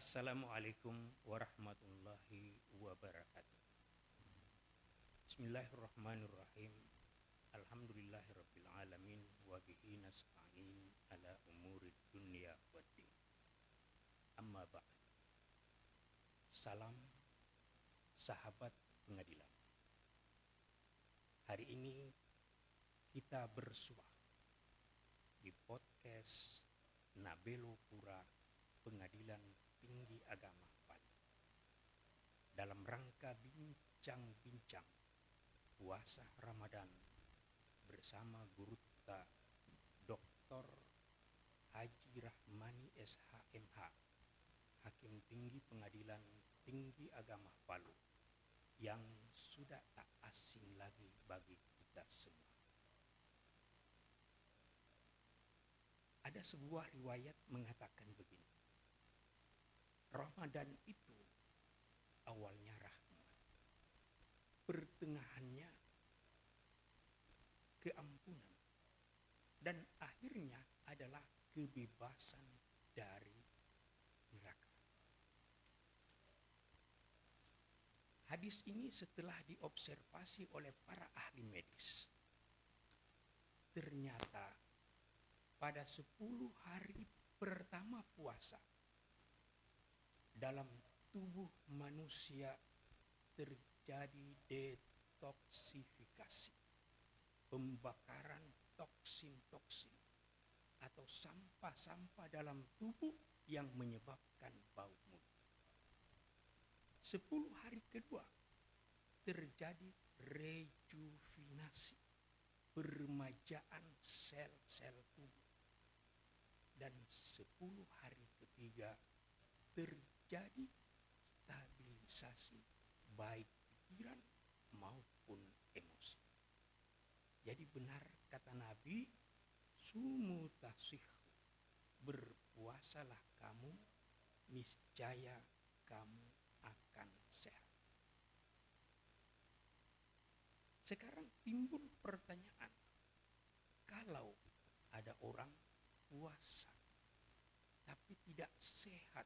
Assalamualaikum warahmatullahi wabarakatuh. Bismillahirrahmanirrahim. Alhamdulillahirabbil alamin wa bihi nasta'in ala umurid dunya waddin. Amma ba'd. Salam sahabat pengadilan. Hari ini kita bersua di podcast Nabelo Pura Pengadilan Tinggi Agama Palu dalam rangka bincang-bincang puasa Ramadan bersama Guru kita Dr. Haji Rahmani SHMH, Hakim Tinggi Pengadilan Tinggi Agama Palu, yang sudah tak asing lagi bagi kita semua. Ada sebuah riwayat mengatakan begini: Ramadan itu awalnya rahmat, pertengahannya keampunan, dan akhirnya adalah kebebasan dari neraka. Hadis ini setelah diobservasi oleh para ahli medis, ternyata pada 10 hari pertama puasa dalam tubuh manusia terjadi detoksifikasi, pembakaran toksin-toksin atau sampah-sampah dalam tubuh yang menyebabkan bau mulut. 10 hari kedua terjadi rejuvenasi, peremajaan sel-sel tubuh. Dan 10 hari ketiga terjadi stabilisasi baik pikiran maupun emosi. Jadi benar kata Nabi, sumu tasihhu, berpuasalah kamu, niscaya kamu akan sehat. Sekarang timbul pertanyaan, kalau ada orang puasa tapi tidak sehat,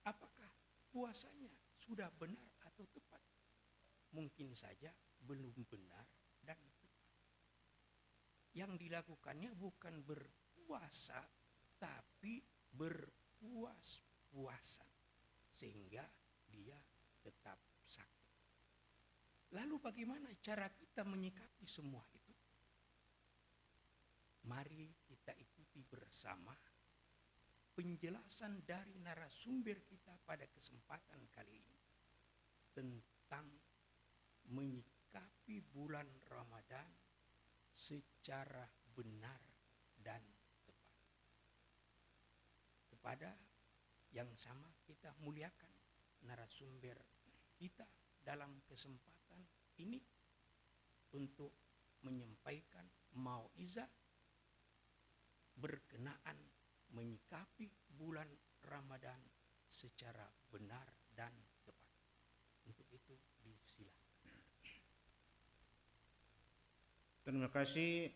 apakah puasanya sudah benar atau tepat? Mungkin saja belum benar dan tepat. Yang dilakukannya bukan berpuasa, tapi berpuas-puasan, sehingga dia tetap sakit. Lalu bagaimana cara kita menyikapi semua itu? Mari kita ikuti bersama penjelasan dari narasumber kita pada kesempatan kali ini tentang menyikapi bulan Ramadan secara benar dan tepat. Kepada yang sama kita muliakan narasumber kita dalam kesempatan ini untuk menyampaikan mauizah berkenaan menyikapi bulan Ramadan secara benar dan tepat. Untuk itu disilakan. Terima kasih.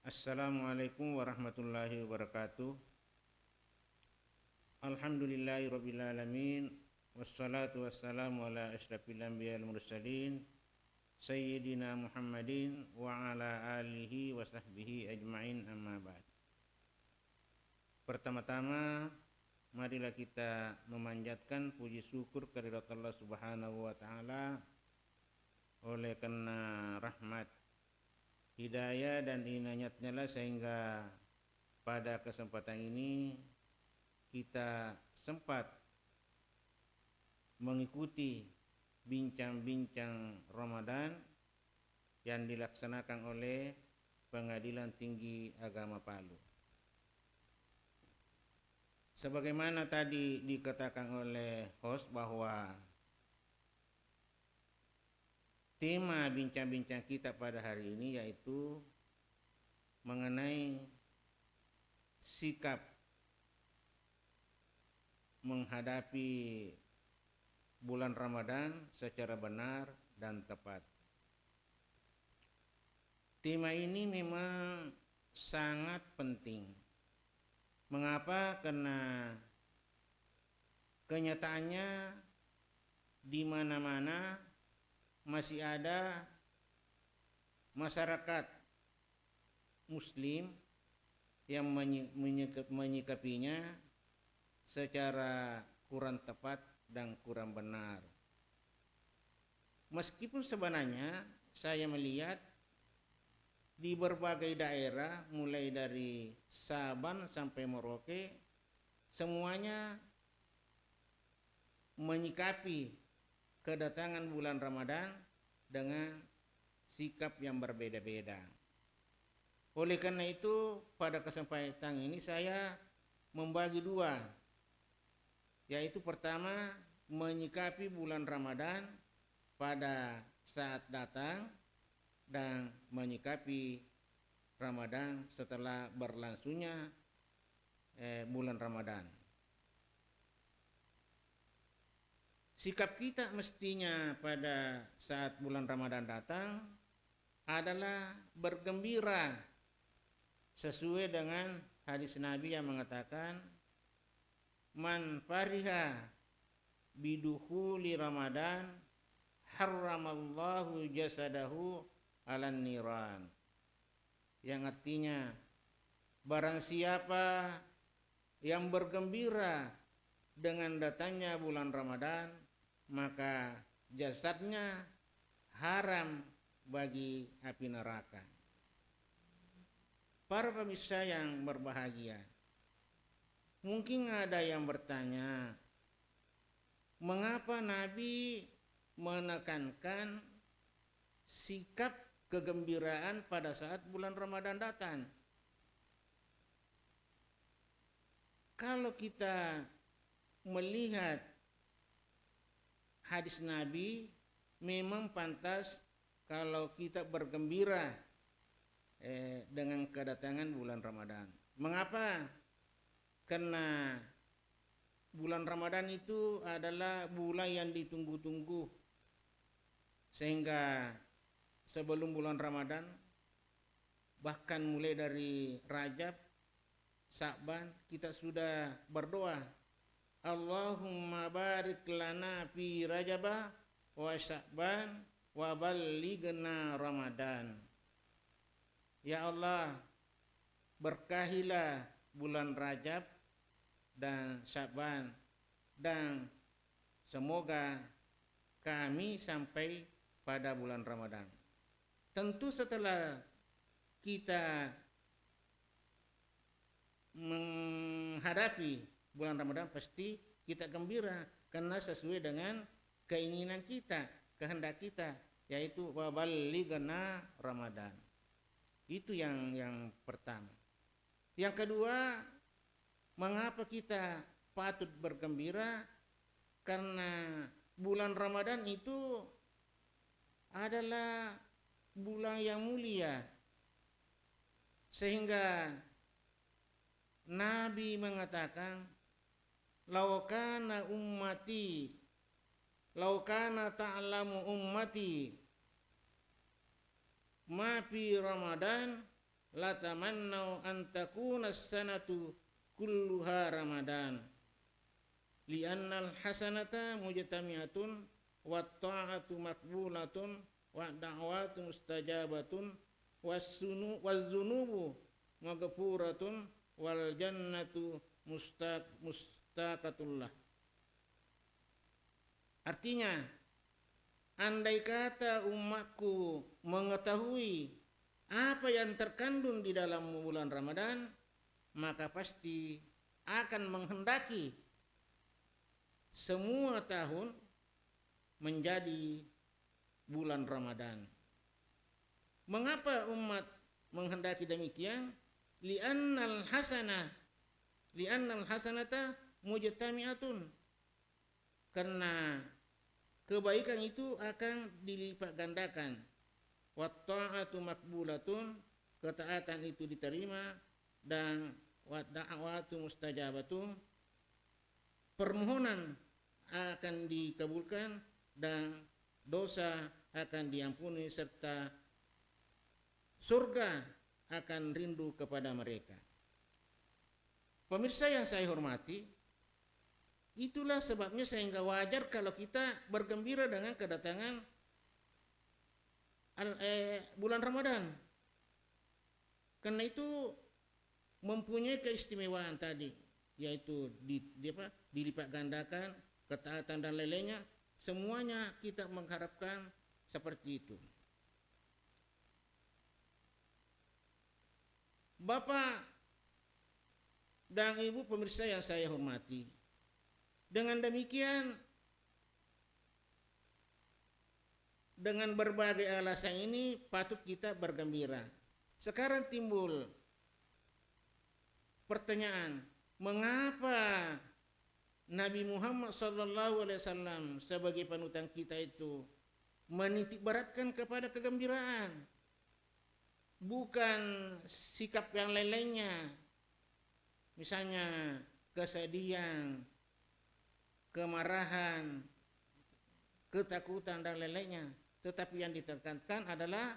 Assalamualaikum warahmatullahi wabarakatuh. Alhamdulillahirabbil alamin, wassalatu wassalamu ala asyrafil anbiya'il mursalin Sayyidina Muhammadin wa ala alihi wa sahbihi ajma'in, amma ba'd. Pertama-tama, marilah kita memanjatkan puji syukur kehadirat Allah Subhanahu wa taala oleh karena rahmat, hidayah dan inayatnya lah sehingga pada kesempatan ini kita sempat mengikuti bincang-bincang Ramadan yang dilaksanakan oleh Pengadilan Tinggi Agama Palu. Sebagaimana tadi dikatakan oleh host bahwa tema bincang-bincang kita pada hari ini yaitu mengenai sikap menghadapi bulan Ramadan secara benar dan tepat. Tema ini memang sangat penting Mengapa? Karena kenyataannya di mana-mana masih ada masyarakat Muslim yang menyikapinya secara kurang tepat dan kurang benar. Meskipun sebenarnya saya melihat di berbagai daerah, mulai dari Sabang sampai Merauke, semuanya menyikapi kedatangan bulan Ramadan dengan sikap yang berbeda-beda. Oleh karena itu, pada kesempatan ini saya membagi dua, yaitu pertama, menyikapi bulan Ramadan pada saat datang dan menyikapi Ramadan setelah berlangsungnya bulan Ramadan. Sikap kita mestinya pada saat bulan Ramadan datang adalah bergembira sesuai dengan hadis Nabi yang mengatakan, man fariha bidukhuli Ramadan harramallahu jasadahu alan niran. Yang artinya, barang siapa yang bergembira dengan datangnya bulan Ramadan, maka jasadnya haram bagi api neraka. Para pemirsa yang berbahagia, mungkin ada yang bertanya, mengapa Nabi menekankan sikap kegembiraan pada saat bulan Ramadan datang? Kalau kita melihat hadis Nabi, memang pantas kalau kita bergembira dengan kedatangan bulan Ramadan. Mengapa? Karena bulan Ramadan itu adalah bulan yang ditunggu-tunggu, sehingga sebelum bulan Ramadan, bahkan mulai dari Rajab, Sa'ban, kita sudah berdoa, Allahumma barik lana fi Rajabah wa Sa'ban wa ballighna Ramadan. Ya Allah, berkahilah bulan Rajab dan Sa'ban, dan semoga kami sampai pada bulan Ramadan. Tentu setelah kita menghadapi bulan Ramadan, pasti kita gembira karena sesuai dengan keinginan kita, kehendak kita, yaitu wa ballighna Ramadan. Itu yang pertama. Yang kedua, mengapa kita patut bergembira? Karena bulan Ramadan itu adalah bulan yang mulia, sehingga Nabi mengatakan, "Lau kana ummati, lau kana ta'lamu ummati ma fi Ramadan la tamannau an takuna as-sanatu kulluha Ramadan. Li'annal hasanata mujtami'atun wa ta'atu maqbulatun wa da'watu mustajabatun was-zunubu maghfuratun wal jannatu mustaqatullah." Artinya, andai kata umatku mengetahui apa yang terkandung di dalam bulan Ramadan, maka pasti akan menghendaki semua tahun menjadi bulan Ramadan. Mengapa umat menghendaki demikian? Li'annal hasanata mujtami'atun. Karena kebaikan itu akan dilipat gandakan. Wa ta'atu maqbulatun, ketaatan itu diterima, dan wa da'watu mustajabatun, permohonan akan dikabulkan dan dosa akan diampuni serta surga akan rindu kepada mereka. Pemirsa yang saya hormati, itulah sebabnya sehingga wajar kalau kita bergembira dengan kedatangan bulan Ramadan. Karena itu mempunyai keistimewaan tadi, yaitu dilipat gandakan ketaatan dan lain-lainnya. Semuanya kita mengharapkan seperti itu. Bapak dan Ibu pemirsa yang saya hormati, dengan demikian, dengan berbagai alasan ini patut kita bergembira. Sekarang timbul pertanyaan, mengapa Nabi Muhammad SAW sebagai panutan kita itu menitik beratkan kepada kegembiraan, bukan sikap yang lain-lainnya, misalnya kesedihan, kemarahan, ketakutan dan lain-lainnya, tetapi yang ditekankan adalah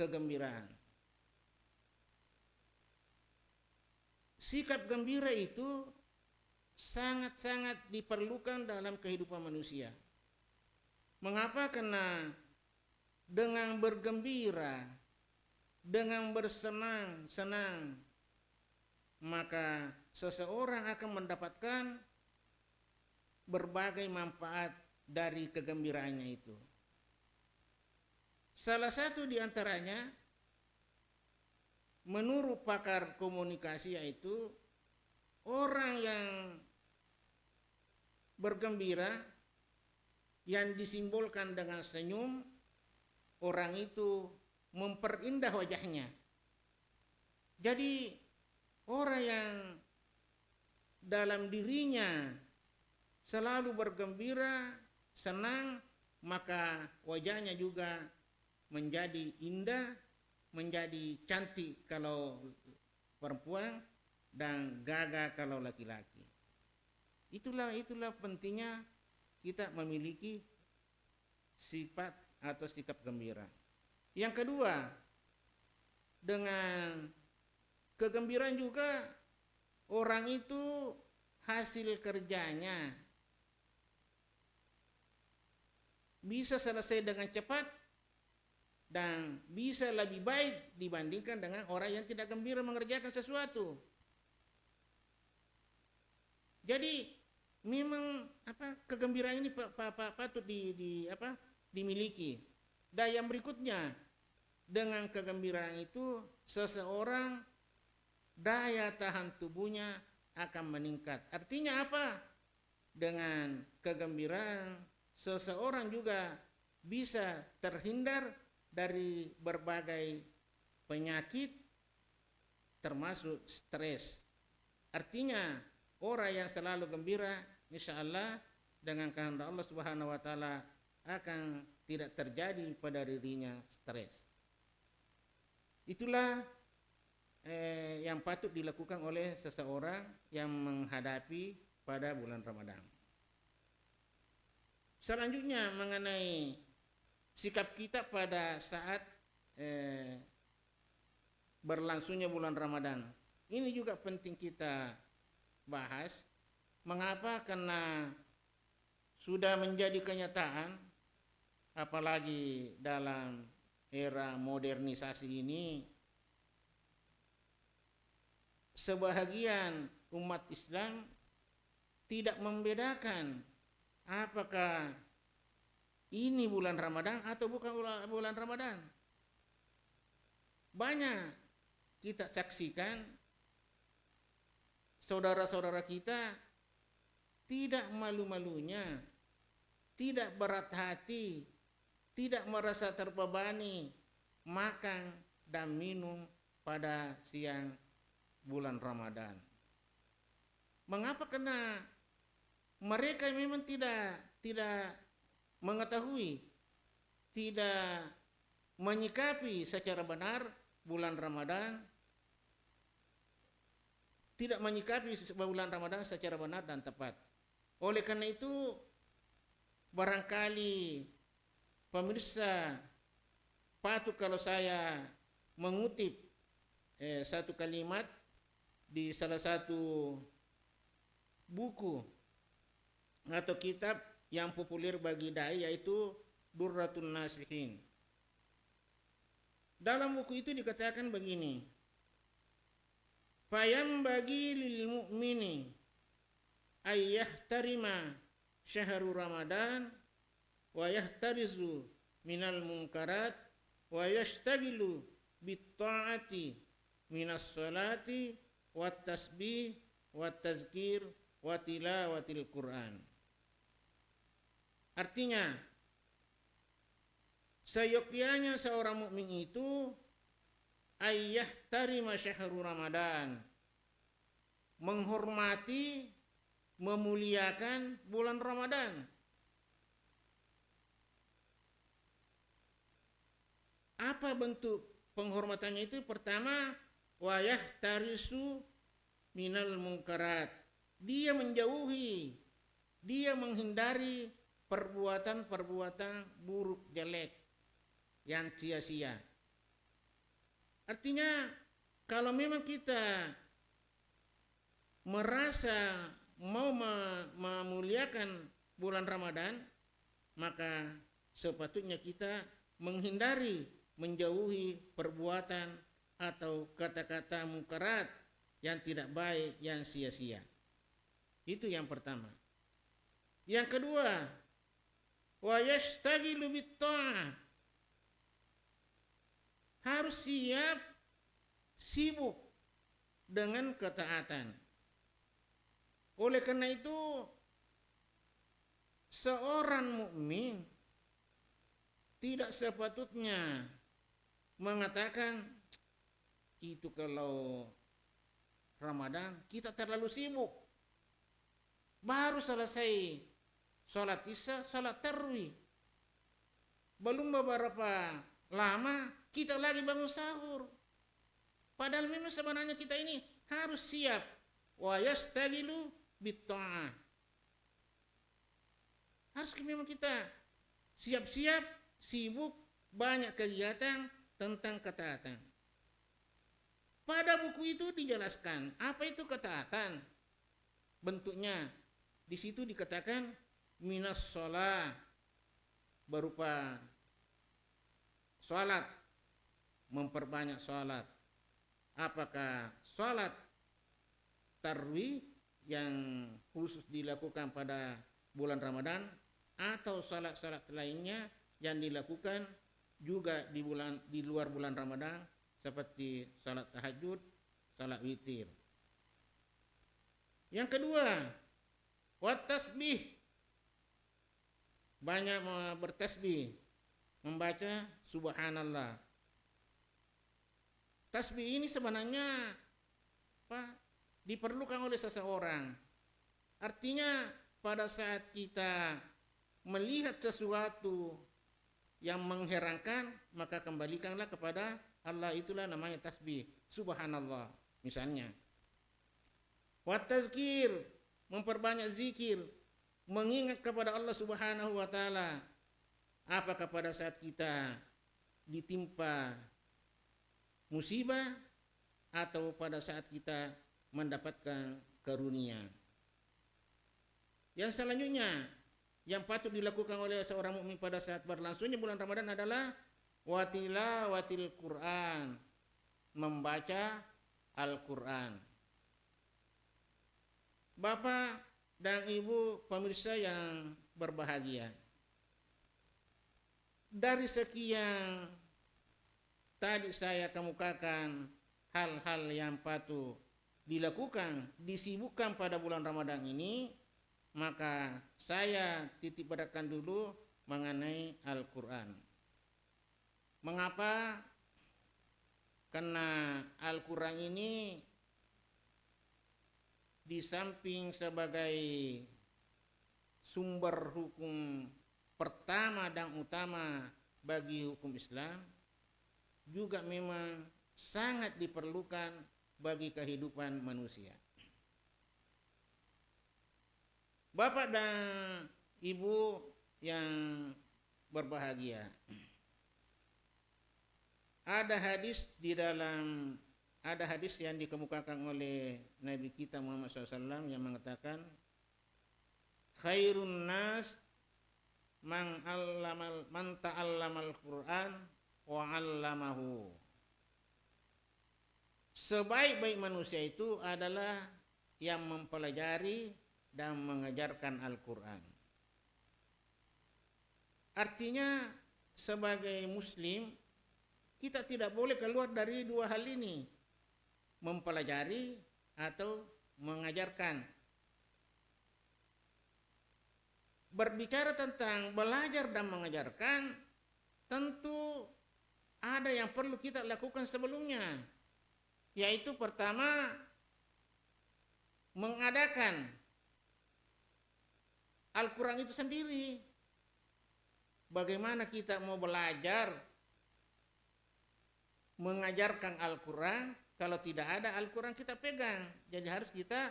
kegembiraan. Sikap gembira itu sangat-sangat diperlukan dalam kehidupan manusia. Mengapa? Karena dengan bergembira, dengan bersenang-senang, maka seseorang akan mendapatkan berbagai manfaat dari kegembiraannya itu. Salah satu di antaranya, menurut pakar komunikasi, yaitu orang yang bergembira yang disimbolkan dengan senyum, orang itu memperindah wajahnya. Jadi orang yang dalam dirinya selalu bergembira, senang, maka wajahnya juga menjadi indah, menjadi cantik kalau perempuan, dan gagah kalau laki-laki. Itulah pentingnya kita memiliki sifat atau sikap gembira. Yang kedua, dengan kegembiraan juga orang itu hasil kerjanya bisa selesai dengan cepat dan bisa lebih baik dibandingkan dengan orang yang tidak gembira mengerjakan sesuatu. Jadi memang kegembiraan ini patut dimiliki. Dan yang berikutnya, dengan kegembiraan itu seseorang daya tahan tubuhnya akan meningkat. Artinya apa? Dengan kegembiraan seseorang juga bisa terhindar dari berbagai penyakit termasuk stres. Artinya orang yang selalu gembira, insya Allah dengan kehendak Allah Subhanahu wa taala akan tidak terjadi pada dirinya stres. Itulah yang patut dilakukan oleh seseorang yang menghadapi pada bulan Ramadan. Selanjutnya mengenai sikap kita pada saat berlangsungnya bulan Ramadan. Ini juga penting kita bahas. Mengapa? Karena sudah menjadi kenyataan, apalagi dalam era modernisasi ini, sebahagian umat Islam tidak membedakan apakah ini bulan Ramadan atau bukan bulan Ramadan. Banyak kita saksikan saudara-saudara kita tidak malu-malunya, tidak berat hati, tidak merasa terbebani makan dan minum pada siang bulan Ramadan. Mengapa? Karena mereka memang tidak mengetahui, tidak menyikapi secara benar bulan Ramadan, tidak menyikapi bulan Ramadan secara benar dan tepat. Oleh karena itu, barangkali pemirsa patut kalau saya mengutip satu kalimat di salah satu buku atau kitab yang populer bagi dai, yaitu Durratun Nasihin. Dalam buku itu dikatakan begini, Fayam bagi lil mu'mini ayyahtarima syahrul Ramadan wa yahtarizu minal munkarat wa yashtagilu bitta'ati minas salati wat tasbih wat tazkir wa tilawatil Quran. Artinya, seyogyanya seorang mukmin itu ayyahtarima syahrul Ramadan, menghormati, memuliakan bulan Ramadan. Apa bentuk penghormatannya itu? Pertama, wa yahtarisu minal munkarat. Dia menjauhi, dia menghindari perbuatan-perbuatan buruk jelek yang sia-sia. Artinya, kalau memang kita merasa mau memuliakan bulan Ramadan, maka sepatutnya kita menghindari, menjauhi perbuatan atau kata-kata munkarat yang tidak baik, yang sia-sia. Itu yang pertama. Yang kedua, wa yashtagilu bit-ta'ah. Harus siap, sibuk dengan ketaatan. Oleh karena itu, seorang mukmin tidak sepatutnya mengatakan, itu kalau Ramadan kita terlalu sibuk. Baru selesai sholat isya, sholat tarawih. Belum beberapa lama kita lagi bangun sahur. Padahal memang sebenarnya kita ini harus siap. Wa yastagilu bitta'ah. Harus memang kita siap-siap, sibuk, banyak kegiatan tentang ketaatan. Pada buku itu dijelaskan apa itu ketaatan. Bentuknya di situ dikatakan minas sholat, berupa sholat, memperbanyak sholat. Apakah sholat tarawih yang khusus dilakukan pada bulan Ramadan, atau sholat-sholat lainnya yang dilakukan juga di luar bulan Ramadan, seperti sholat tahajud, sholat witir. Yang kedua, wat tasbih, banyak bertasbih, membaca subhanallah. Tasbih ini sebenarnya diperlukan oleh seseorang. Artinya pada saat kita melihat sesuatu yang mengherankan, maka kembalikanlah kepada Allah. Itulah namanya tasbih, subhanallah misalnya. Wat tazkir, memperbanyak zikir, mengingat kepada Allah Subhanahu wa taala. Apakah pada saat kita ditimpa musibah atau pada saat kita mendapatkan karunia. Yang selanjutnya yang patut dilakukan oleh seorang mukmin pada saat berlangsungnya bulan Ramadan adalah watilawatil Quran, membaca Al-Quran. Bapak dan Ibu pemirsa yang berbahagia, dari sekian tadi saya kemukakan hal-hal yang patut dilakukan, disibukkan pada bulan Ramadan ini, maka saya titik beratkan dulu mengenai Al-Quran. Mengapa? Karena Al-Quran ini di samping sebagai sumber hukum pertama dan utama bagi hukum Islam, juga memang sangat diperlukan bagi kehidupan manusia. Bapak dan Ibu yang berbahagia, ada hadis di dalam ada hadis yang dikemukakan oleh Nabi kita Muhammad SAW yang mengatakan, khairun nas man ta'allamal Qur'an wa 'allamahu. Sebaik-baik manusia itu adalah yang mempelajari dan mengajarkan Al-Qur'an. Artinya sebagai muslim kita tidak boleh keluar dari dua hal ini, mempelajari atau mengajarkan. Berbicara tentang belajar dan mengajarkan, tentu ada yang perlu kita lakukan sebelumnya, yaitu pertama mengadakan Al-Quran itu sendiri. Bagaimana kita mau belajar mengajarkan Al-Quran kalau tidak ada Al-Quran kita pegang? Jadi harus kita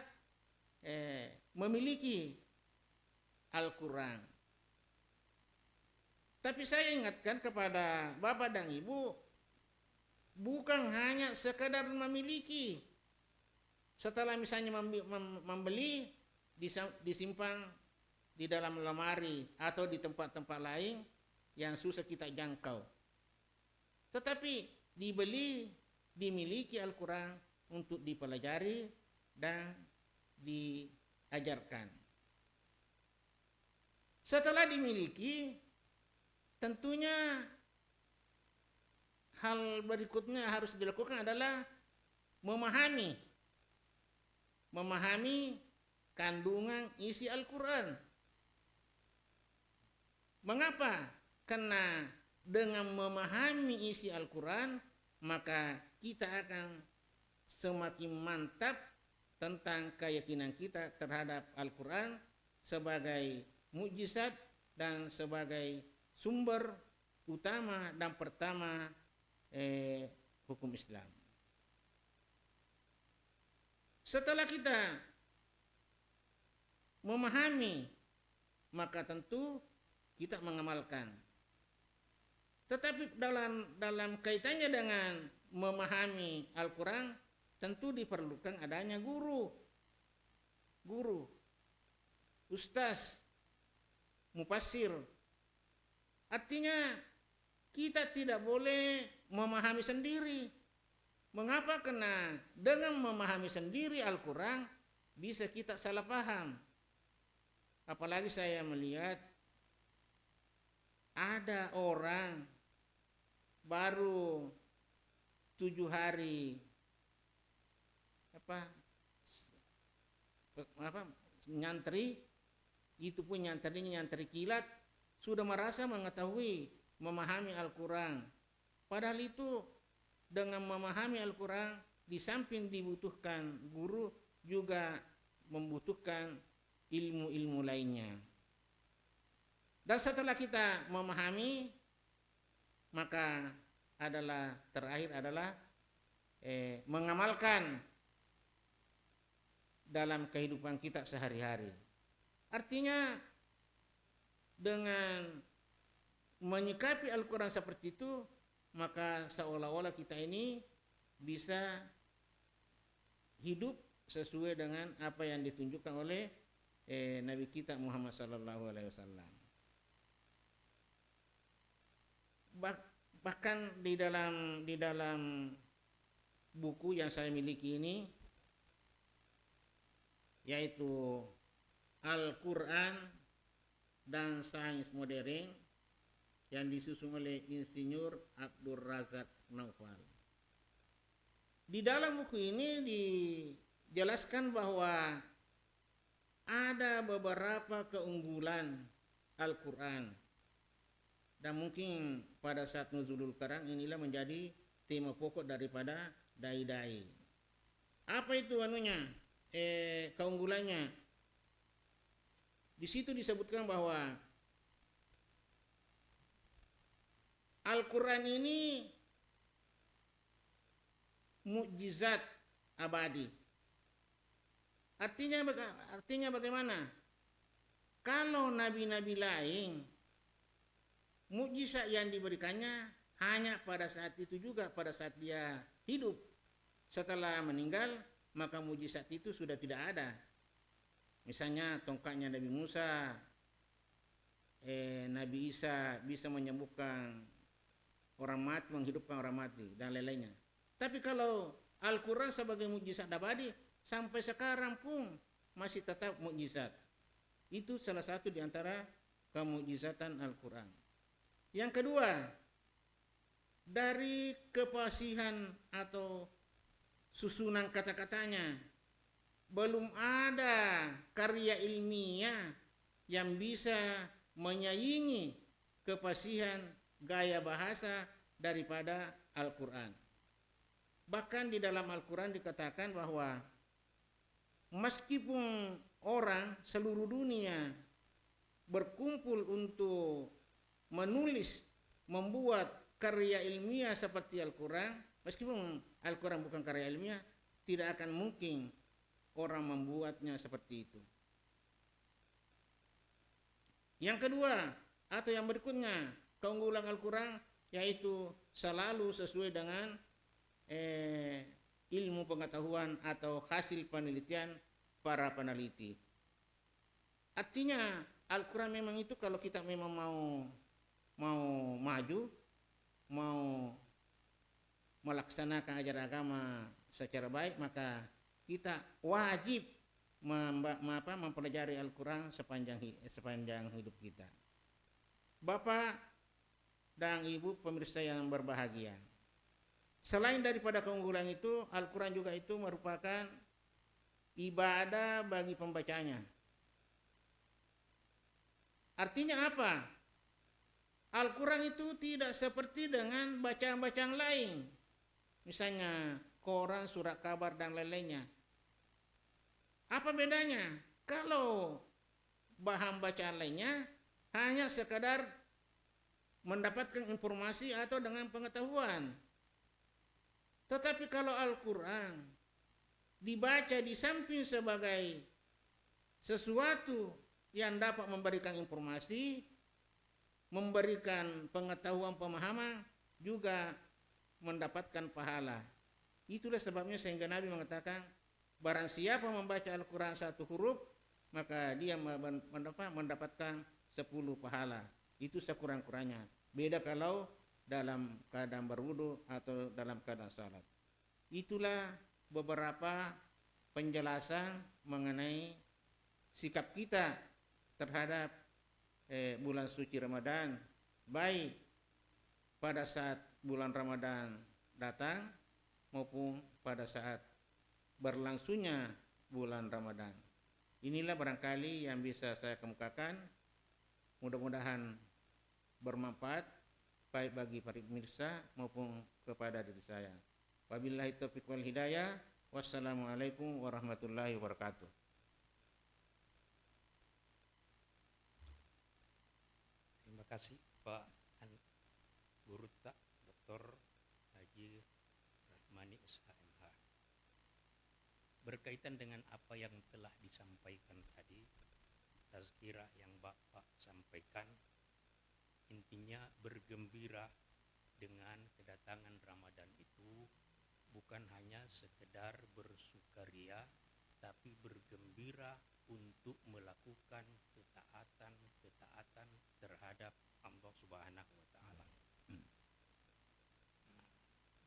memiliki Al-Quran. Tapi saya ingatkan kepada Bapak dan Ibu, bukan hanya sekadar memiliki. Setelah misalnya membeli, disimpan di dalam lemari atau di tempat-tempat lain yang susah kita jangkau. Tetapi dibeli, dimiliki Al-Quran untuk dipelajari dan diajarkan. Setelah dimiliki, tentunya hal berikutnya harus dilakukan adalah memahami kandungan isi Al-Quran. Mengapa? Karena dengan memahami isi Al-Quran, maka kita akan semakin mantap tentang keyakinan kita terhadap Al-Quran sebagai mukjizat dan sebagai sumber utama dan pertama hukum Islam. Setelah kita memahami, maka tentu kita mengamalkan. Tetapi dalam kaitannya dengan memahami Al-Quran, tentu diperlukan adanya guru, ustaz, mufassir. Artinya kita tidak boleh memahami sendiri. Mengapa? Karena dengan memahami sendiri Al-Quran bisa kita salah paham. Apalagi saya melihat ada orang baru 7 hari nyantri, itu pun nyantri kilat, sudah merasa mengetahui, memahami Al-Quran. Padahal itu dengan memahami Al-Quran, di samping dibutuhkan guru, juga membutuhkan ilmu-ilmu lainnya. Dan setelah kita memahami, maka terakhir adalah mengamalkan dalam kehidupan kita sehari-hari. Artinya dengan menyikapi Al-Quran seperti itu, maka seolah-olah kita ini bisa hidup sesuai dengan apa yang ditunjukkan oleh Nabi kita Muhammad SAW. Bahkan di dalam buku yang saya miliki ini, yaitu Al-Quran dan Sains Modern, yang disusun oleh Insinyur Abdul Razak Naufal. Di dalam buku ini dijelaskan bahwa ada beberapa keunggulan Al-Quran, dan mungkin pada saat nuzulul Quran inilah menjadi tema pokok daripada dai-dai. Apa itu keunggulannya? Di situ disebutkan bahwa Al-Quran ini mukjizat abadi. Artinya bagaimana? Kalau nabi-nabi lain, mukjizat yang diberikannya hanya pada saat itu juga, pada saat dia hidup. setelah meninggal, maka mujizat itu sudah tidak ada. Misalnya tongkatnya Nabi Musa, Nabi Isa bisa menyembuhkan orang mati, menghidupkan orang mati, dan lain-lainnya. Tapi kalau Al-Quran sebagai mujizat abadi, sampai sekarang pun masih tetap mujizat. Itu salah satu di antara kemujizatan Al-Quran. Yang kedua, dari kefasihan atau susunan kata-katanya, belum ada karya ilmiah yang bisa menyaingi kefasihan gaya bahasa daripada Al-Quran. Bahkan di dalam Al-Quran dikatakan bahwa meskipun orang seluruh dunia berkumpul untuk menulis, membuat karya ilmiah seperti Al-Quran, meskipun Al-Quran bukan karya ilmiah, tidak akan mungkin orang membuatnya seperti itu. Yang kedua, atau yang berikutnya, keunggulan Al-Quran yaitu selalu sesuai dengan ilmu pengetahuan atau hasil penelitian para peneliti. Artinya Al-Quran memang itu kalau kita memang mau maju, mau melaksanakan ajaran agama secara baik, maka kita wajib mempelajari Al-Quran sepanjang hidup kita. Bapak dan Ibu pemirsa yang berbahagia, selain daripada keunggulan itu, Al-Quran juga itu merupakan ibadah bagi pembacanya. Artinya apa? Al-Quran itu tidak seperti dengan bacaan-bacaan lain. Misalnya koran, surat kabar, dan lain-lainnya. Apa bedanya? Kalau bahan bacaan lainnya hanya sekadar mendapatkan informasi atau dengan pengetahuan. Tetapi kalau Al-Quran dibaca di samping sebagai sesuatu yang dapat memberikan informasi, memberikan pengetahuan, pemahaman, juga mendapatkan pahala. Itulah sebabnya sehingga Nabi mengatakan, barang siapa membaca Al-Quran satu huruf, maka dia mendapatkan 10 pahala. Itu sekurang-kurangnya. Beda kalau dalam keadaan berwudu atau dalam keadaan salat. Itulah beberapa penjelasan mengenai sikap kita terhadap bulan suci Ramadan, baik pada saat bulan Ramadan datang maupun pada saat berlangsungnya bulan Ramadan. Inilah barangkali yang bisa saya kemukakan. Mudah-mudahan bermanfaat baik bagi para pemirsa maupun kepada diri saya. Wabillahi taufiq wal hidayah. Wassalamualaikum warahmatullahi wabarakatuh. Terima kasih Pak Guruta Dr. Haji Rahmani SHMH. Berkaitan dengan apa yang telah disampaikan tadi, tazkirah yang Bapak sampaikan, intinya bergembira dengan kedatangan Ramadan itu bukan hanya sekedar bersukaria, tapi bergembira untuk melakukan ketaatan terhadap Allah Subhanahu wa taala.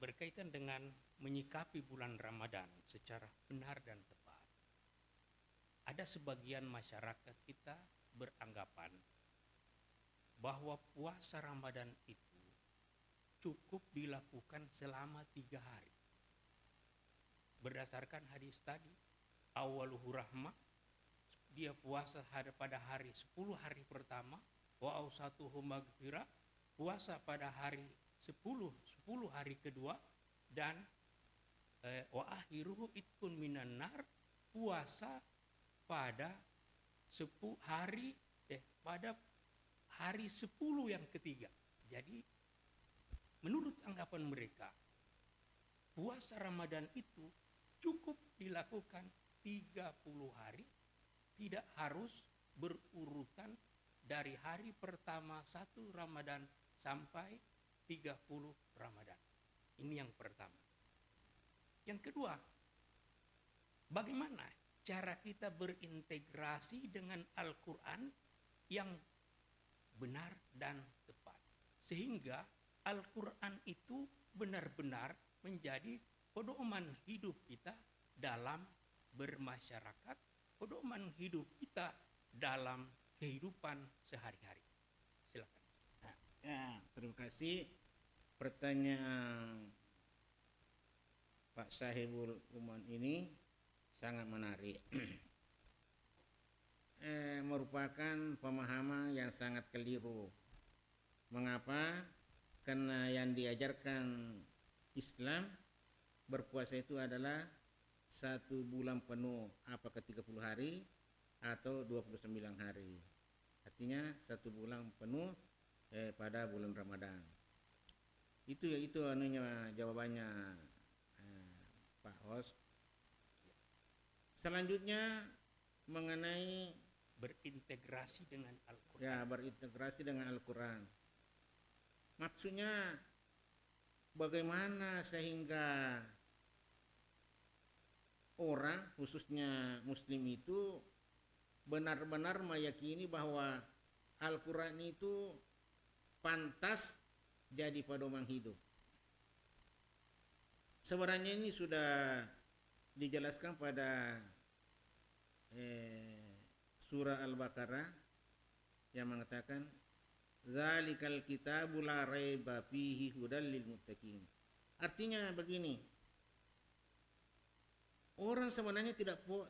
Berkaitan dengan menyikapi bulan Ramadan secara benar dan tepat, ada sebagian masyarakat kita beranggapan bahwa puasa Ramadan itu cukup dilakukan selama 3 hari. Berdasarkan hadis tadi, awaluhu rahmah, dia puasa pada hari 10 hari pertama, wa ausatuhu maghfirah, puasa pada hari 10 hari kedua, dan wa akhiruhu itqun minan nar, puasa pada pada hari 10 yang ketiga. Jadi menurut anggapan mereka, puasa Ramadan itu cukup dilakukan 30 hari, tidak harus berurutan dari hari pertama 1 Ramadan sampai 30 Ramadan. Ini yang pertama. Yang kedua, bagaimana cara kita berintegrasi dengan Al-Quran yang benar dan tepat. Sehingga Al-Quran itu benar-benar menjadi pedoman hidup kita dalam bermasyarakat, pedoman hidup kita dalam kehidupan sehari-hari. Silakan. Ya, terima kasih. Pertanyaan Pak Sahibul Uman ini sangat menarik. Merupakan pemahaman yang sangat keliru. Mengapa? Karena yang diajarkan Islam berpuasa itu adalah 1 bulan penuh, apakah 30 hari atau 29 hari. Artinya 1 bulan penuh pada bulan Ramadan. Itu jawabannya Pak Host. Selanjutnya mengenai berintegrasi dengan Al-Quran. Ya, berintegrasi dengan Al-Quran. Maksudnya bagaimana sehingga orang, khususnya Muslim itu benar-benar meyakini bahwa Al-Quran itu pantas jadi pedoman hidup. Sebenarnya ini sudah dijelaskan pada surah Al-Baqarah yang mengatakan zalikal kitabul la raiba fihi hudal lil muttaqin. Artinya begini, orang sebenarnya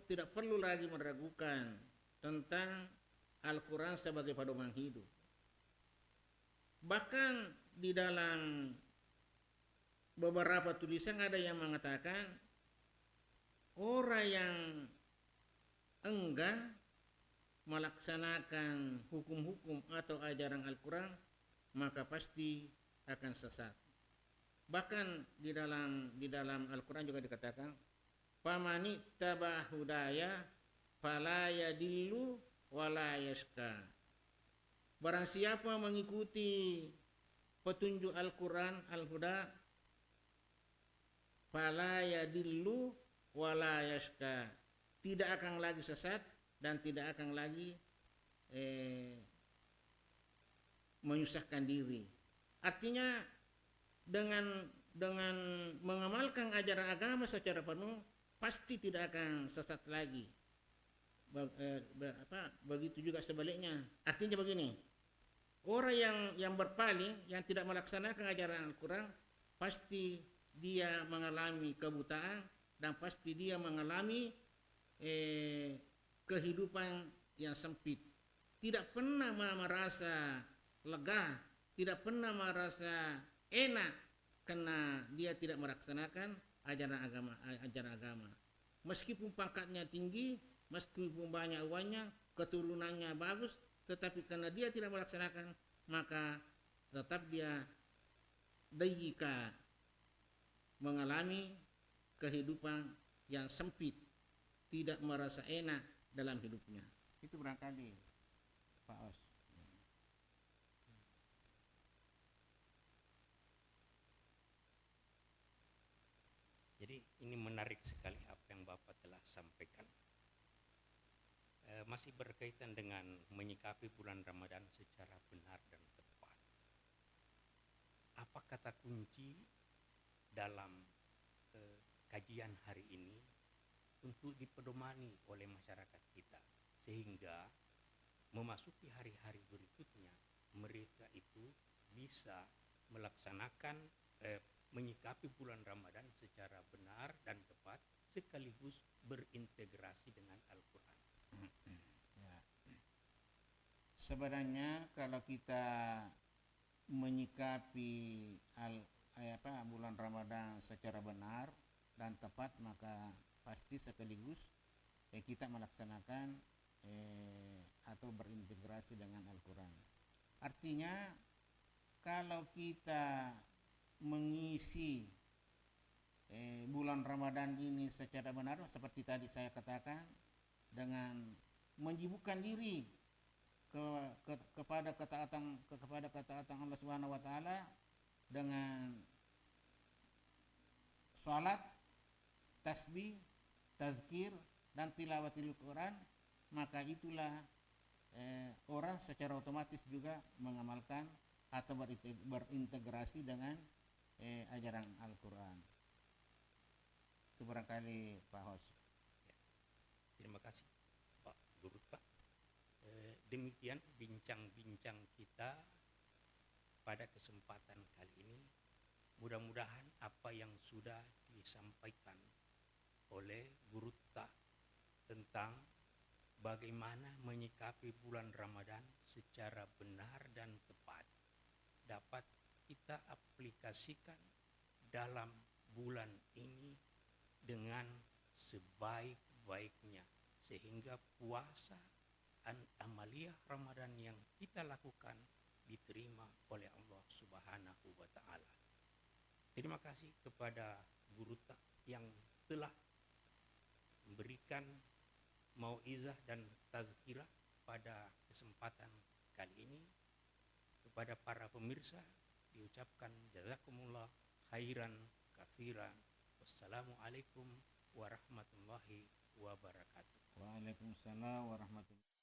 tidak perlu lagi meragukan tentang Al-Quran sebagai pedoman hidup. Bahkan di dalam beberapa tulisan ada yang mengatakan orang yang enggan melaksanakan hukum-hukum atau ajaran Al-Quran maka pasti akan sesat. Bahkan di dalam Al-Quran juga dikatakan famani tabah hudaya fala yadillu wala yashqa. Barang siapa mengikuti petunjuk Al-Quran Al-Huda fala yadillu wala yashqa, tidak akan lagi sesat dan tidak akan lagi menyusahkan diri. Artinya dengan mengamalkan ajaran agama secara penuh pasti tidak akan sesat lagi. Begitu juga sebaliknya. Artinya begini, orang yang berpaling, yang tidak melaksanakan ajaran Al-Quran, pasti dia mengalami kebutaan dan pasti dia mengalami kehidupan yang sempit. Tidak pernah merasa lega, tidak pernah merasa enak karena dia tidak melaksanakan ajaran agama. Meskipun pangkatnya tinggi, meskipun banyak uangnya, keturunannya bagus, tetapi karena dia tidak melaksanakan, maka tetap dia dayyika, mengalami kehidupan yang sempit, tidak merasa enak dalam hidupnya. Itu barangkali Pak Os. Jadi ini menarik sekali apa yang Bapak telah sampaikan. Masih berkaitan dengan menyikapi bulan Ramadan secara benar dan tepat. Apa kata kunci dalam kajian hari ini untuk dipedomani oleh masyarakat kita sehingga memasuki hari-hari berikutnya mereka itu bisa melaksanakan menyikapi bulan Ramadan secara benar dan tepat sekaligus berintegrasi dengan Al-Quran. Ya. Sebenarnya kalau kita menyikapi bulan Ramadan secara benar dan tepat maka pasti sekaligus kita melaksanakan atau berintegrasi dengan Al-Quran. Artinya kalau kita mengisi bulan Ramadan ini secara benar seperti tadi saya katakan dengan menyibukkan diri kepada ketaatan Allah Subhanahu wa taala dengan salat, tasbih, tazkir, dan tilawatil Quran, maka itulah orang secara otomatis juga mengamalkan atau berintegrasi dengan ajaran Al-Quran. Itu barangkali Pak Hos. Ya, terima kasih Pak Guru Pak. Demikian bincang-bincang kita pada kesempatan kali ini. Mudah-mudahan apa yang sudah disampaikan oleh Guru Tak tentang bagaimana menyikapi bulan Ramadan secara benar dan tepat dapat kita aplikasikan dalam bulan ini dengan sebaik-baiknya, sehingga puasa amaliyah Ramadan yang kita lakukan diterima oleh Allah Subhanahu wa Ta'ala. Terima kasih kepada Guru Tak yang telah memberikan mauizah dan tazkirah pada kesempatan kali ini. Kepada para pemirsa diucapkan jazakumullah khairan katsiran. Wassalamualaikum warahmatullahi wabarakatuh. Waalaikumsalam warahmatullahi wabarakatuh.